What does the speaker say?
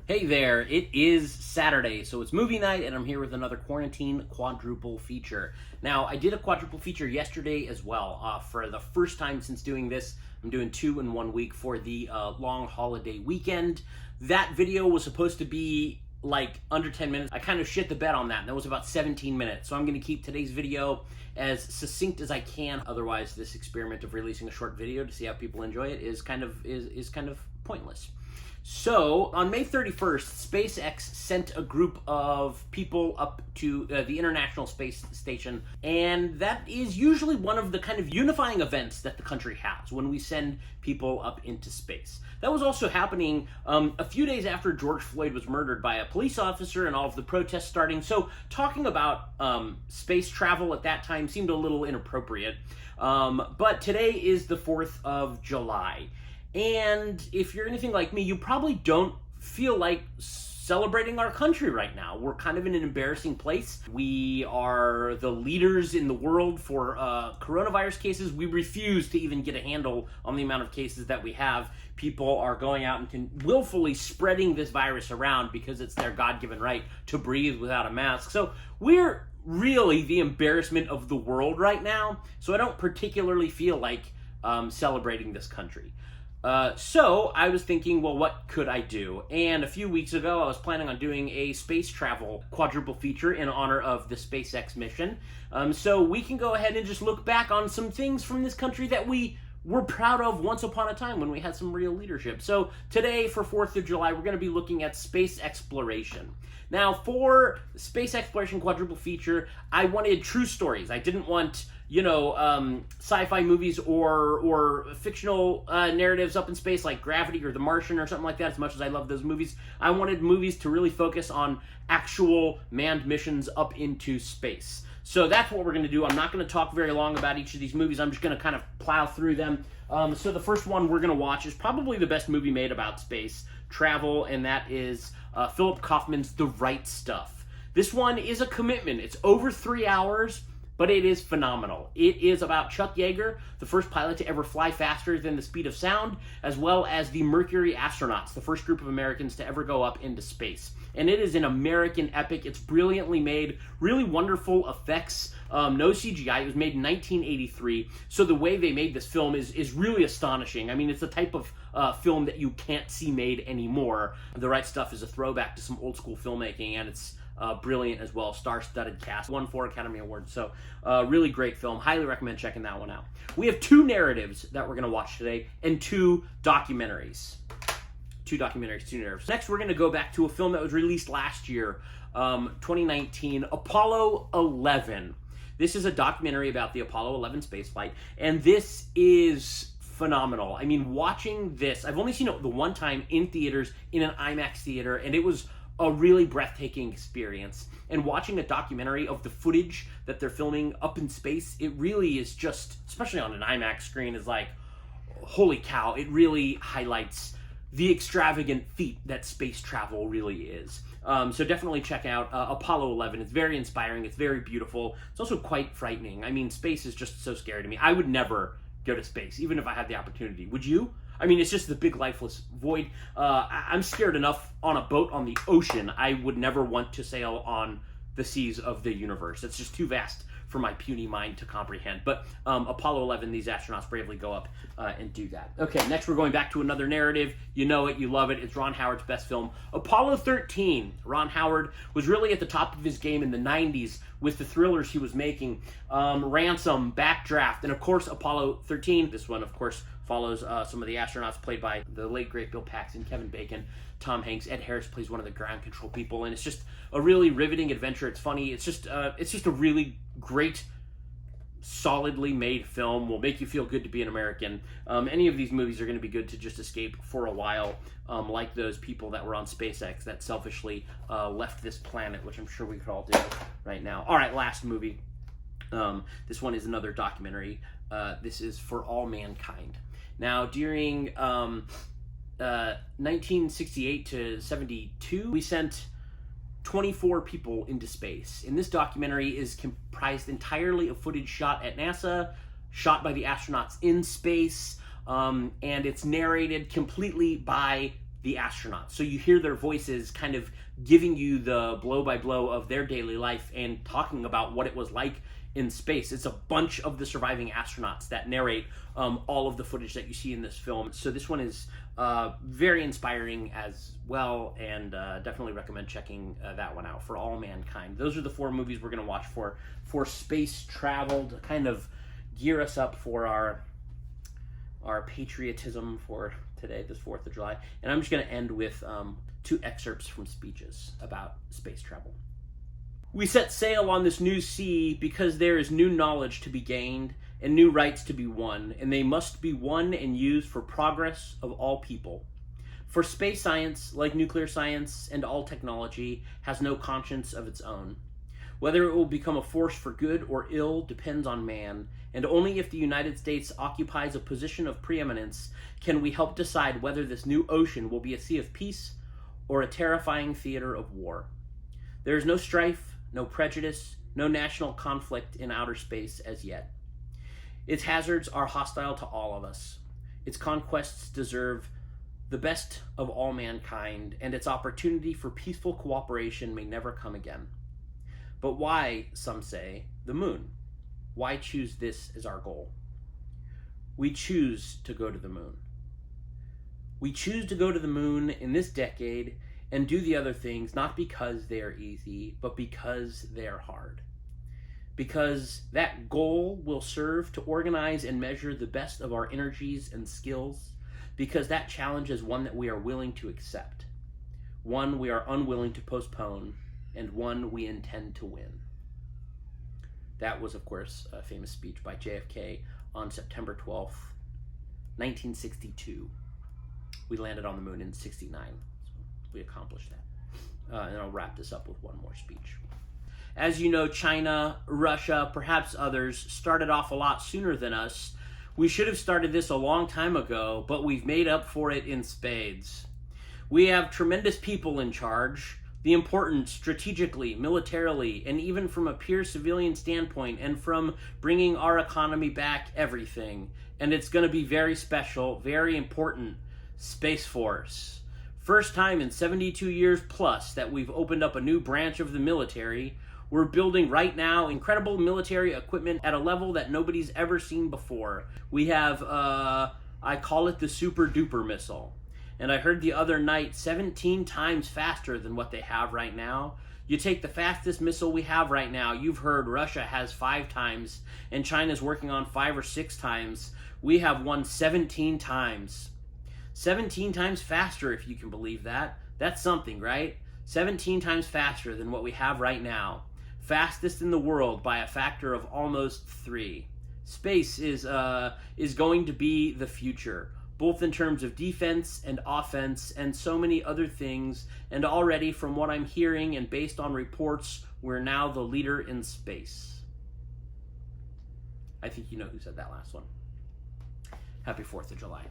Hey there, it is Saturday, so it's movie night, and I'm here with another quarantine quadruple feature. Now, I did a quadruple feature yesterday as well. For the first time since doing this, I'm doing 2 in 1 week for the long holiday weekend. That video was supposed to be like under 10 minutes. I kind of shit the bed on that, and that was about 17 minutes. So I'm going to keep today's video as succinct as I can. Otherwise, this experiment of releasing a short video to see how people enjoy it is kind of pointless. So, on May 31st, SpaceX sent a group of people up to the International Space Station, and that is usually one of the kind of unifying events that the country has when we send people up into space. That was also happening a few days after George Floyd was murdered by a police officer and all of the protests starting, so talking about space travel at that time seemed a little inappropriate. But today is the 4th of July. And if you're anything like me, you probably don't feel like celebrating our country right now. We're kind of in an embarrassing place. We are the leaders in the world for coronavirus cases. We refuse to even get a handle on the amount of cases that we have. People are going out and willfully spreading this virus around because it's their God-given right to breathe without a mask. So we're really the embarrassment of the world right now. So I don't particularly feel like celebrating this country. So I was thinking, well, what could I do? And a few weeks ago, I was planning on doing a space travel quadruple feature in honor of the SpaceX mission. So we can go ahead and just look back on some things from this country that we were proud of once upon a time when we had some real leadership. So today, for 4th of July, we're going to be looking at space exploration. Now, for space exploration quadruple feature, I wanted true stories. I didn't want sci-fi movies or fictional narratives up in space like Gravity or The Martian or something like that, as much as I love those movies. I wanted movies to really focus on actual manned missions up into space. So that's what we're going to do. I'm not going to talk very long about each of these movies. I'm just going to kind of plow through them. So the first one we're going to watch is probably the best movie made about space travel, and that is Philip Kaufman's The Right Stuff. This one is a commitment. It's over 3 hours, but it is phenomenal. It is about Chuck Yeager, the first pilot to ever fly faster than the speed of sound, as well as the Mercury astronauts, the first group of Americans to ever go up into space. And it is an American epic. It's brilliantly made, really wonderful effects, no CGI. It was made in 1983, so the way they made this film is really astonishing. I mean, it's the type of film that you can't see made anymore. The Right Stuff is a throwback to some old school filmmaking, and it's brilliant as well. Star-studded cast, won 4 Academy Awards, so really great film. Highly recommend checking that one out. We have 2 narratives that we're going to watch today and 2 documentaries. 2 narratives. Next, we're going to go back to a film that was released last year, 2019, Apollo 11. This is a documentary about the Apollo 11 spaceflight, and this is phenomenal. I mean, watching this, I've only seen it the one time in theaters, in an IMAX theater, and it was a really breathtaking experience. And watching a documentary of the footage that they're filming up in space, it really is just, especially on an IMAX screen, is like, holy cow, it really highlights the extravagant feat that space travel really is. So definitely check out Apollo 11. It's very inspiring. It's very beautiful. It's also quite frightening. I mean, space is just so scary to me. I would never go to space, even if I had the opportunity. Would you? I mean, it's just the big lifeless void. I'm scared enough on a boat on the ocean. I would never want to sail on the seas of the universe. It's just too vast for my puny mind to comprehend. But Apollo 11, these astronauts bravely go up and do that. Okay, next we're going back to another narrative. You know it, you love it. It's Ron Howard's best film, Apollo 13. Ron Howard was really at the top of his game in the 90s with the thrillers he was making. Ransom, Backdraft, and of course Apollo 13. This one, of course, follows some of the astronauts played by the late, great Bill Paxton, Kevin Bacon, Tom Hanks. Ed Harris plays one of the ground control people, and it's just a really riveting adventure. It's funny. It's just a really great, solidly made film. Will make you feel good to be an American. Any of these movies are going to be good to just escape for a while, like those people that were on SpaceX that selfishly left this planet, which I'm sure we could all do right now. All right, last movie. This one is another documentary. This is For All Mankind. Now, during 1968 to 72, we sent 24 people into space. And this documentary is comprised entirely of footage shot at NASA, shot by the astronauts in space, and it's narrated completely by the astronauts. So you hear their voices kind of giving you the blow-by-blow of their daily life and talking about what it was like in space. It's a bunch of the surviving astronauts that narrate all of the footage that you see in this film. So this one is very inspiring as well, and definitely recommend checking that one out for all mankind. Those are the 4 movies we're going to watch for space travel to kind of gear us up for our patriotism for today, this 4th of July. And I'm just going to end with 2 excerpts from speeches about space travel. We set sail on this new sea because there is new knowledge to be gained and new rights to be won, and they must be won and used for progress of all people. For space science, like nuclear science and all technology, has no conscience of its own. Whether it will become a force for good or ill depends on man, and only if the United States occupies a position of preeminence can we help decide whether this new ocean will be a sea of peace or a terrifying theater of war. There is no strife, no prejudice, no national conflict in outer space as yet. Its hazards are hostile to all of us. Its conquests deserve the best of all mankind, and its opportunity for peaceful cooperation may never come again. But why, some say, the moon? Why choose this as our goal? We choose to go to the moon. We choose to go to the moon in this decade and do the other things not because they are easy, but because they are hard. Because that goal will serve to organize and measure the best of our energies and skills, because that challenge is one that we are willing to accept, one we are unwilling to postpone, and one we intend to win. That was, of course, a famous speech by JFK on September 12th, 1962. We landed on the moon in 69, so we accomplished that. And I'll wrap this up with one more speech. As you know, China, Russia, perhaps others, started off a lot sooner than us. We should have started this a long time ago, but we've made up for it in spades. We have tremendous people in charge, the important strategically, militarily, and even from a pure civilian standpoint, and from bringing our economy back, everything. And it's going to be very special, very important. Space Force. First time in 72 years plus that we've opened up a new branch of the military. We're building right now incredible military equipment at a level that nobody's ever seen before. We have, I call it the super duper missile. And I heard the other night 17 times faster than what they have right now. You take the fastest missile we have right now, you've heard Russia has 5 times, and China's working on 5 or 6 times. We have one 17 times. 17 times faster, if you can believe that. That's something, right? 17 times faster than what we have right now. Fastest in the world by a factor of almost 3. Space is going to be the future, both in terms of defense and offense and so many other things. And already, from what I'm hearing and based on reports, we're now the leader in space. I think you know who said that last one. Happy 4th of July.